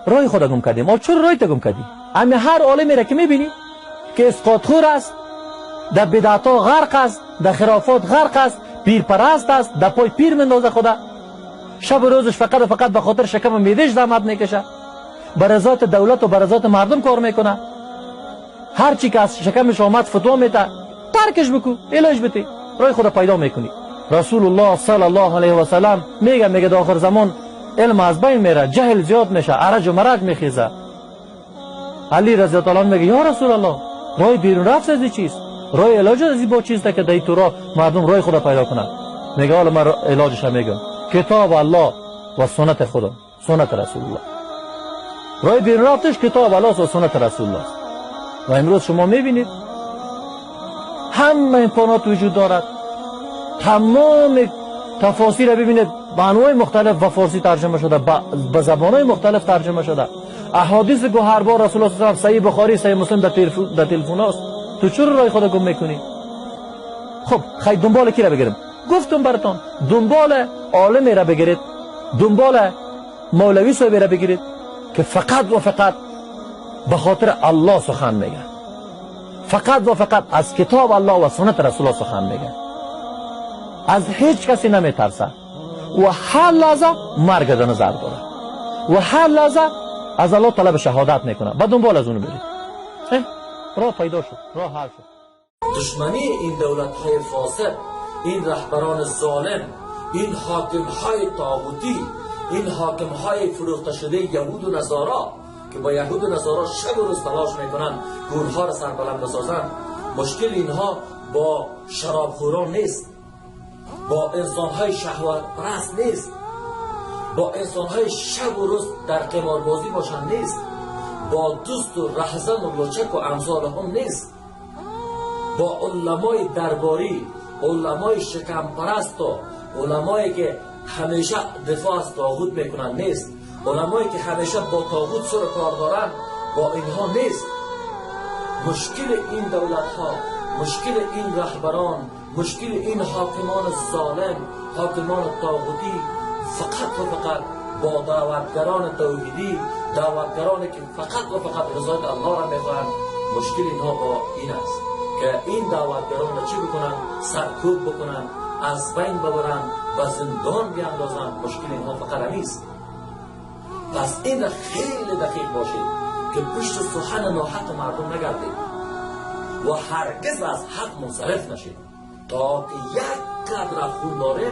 رای خود گم کردیم. ما چرا رای گم کردیم؟ همه هر عالمی را که میبینی که اسقاط خور است، در بدعت ها غرق است، در خرافات غرق است، پیر پرست است، در پای پیر مندازه خدا، شب و روزش فقط و فقط به خاطر شکم و معده‌اش زحمت میکشه، برای ذات دولت و برای ذات مردم کار میکنه. هر چی که از شکمش آمد فتوا میده، ترکش بکو، علاج بده، رای خدا پیدا میکنی. رسول الله صلی الله علیه و سلم میگه در آخر زمان علم از بین میره، جهل زیاد میشه، عرج و مرج میخیزه. علی رضی الله عنه میگه یا رسول الله، رای بیرون رفت از چیست؟ رای علاج از این با چیست که در تو راه مردم رای خدا پیدا کنن؟ میگه حالا من علاجش میگم، کتاب الله و سنت خدا، سنت رسول الله. رای بیرون رفتش کتاب الله و سنت رسول الله. و امروز شما میبینید همه امکانات وجود دارد، تمام تفاسیر ببینید به انواع مختلف و فارسی ترجمه شده، به زبان‌های مختلف ترجمه شده. احادیث گوهربار رسول الله صلی الله علیه و صحیح بخاری، صحیح مسلم در تلفن است. تو چرا رای خدا گم میکنی؟ خب خیلی دنبال کی را بگیریم؟ گفتم براتون، دنبال عالمی را بگیرید، دنبال مولوی صاحب را بگیرید که فقط و فقط به خاطر الله سخن میگه، فقط و فقط از کتاب الله و سنت رسول الله سخن میگه، از هیچ کسی نمیترسه و هر لحظه مرگ در نظر داره و هر لحظه از الله طلب شهادت میکنه. با دنبال از اونو برید. راه پیدا شد، راه حل شد. دشمنی این دولت های فاسد، این رهبران ظالم، این حاکم های طاغوتی، این حاکم های فروخته شده یهود و نصارا که با یهود و نصارا شب و روز تلاش میکنن که اونها را سربلند بسازن. مشکل اینها با شرابخوران نیست، با انسان های شهوت پرست نیست، با انسان های شب و روز در قماربازی باشن نیست، با دوست و رهزن و لچک و امثال هم نیست، با علمای درباری، علمای شکم پرست و علمایی که همیشه دفاع از طاغوت میکنن نیست، علمایی که همیشه با طاغوت سر کار دارن با اینها نیست. مشکل این دولت ها، مشکل این رهبران، مشکل این حاکمان ظالم، حاکمان طاغوتی فقط و فقط با دعوتگران توحیدی، دعوتگرانی که فقط و فقط رضایت الله را میخواهند، مشکل اینها با این است که این دعوتگران را چی بکنن؟ سرکوب بکنن، از بین ببرن و زندان بیاندازن. مشکل اینها فقط نیست. پس این را خیلی دقیق باشید که پشت سخن ناحق مردم نگردید و هرگز از حق منصرف نشید تا که یک قدر خون داریم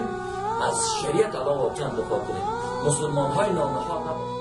از شریعت الله واقعا دفاع کنیم. مسلمان های نامنهاد نباشید.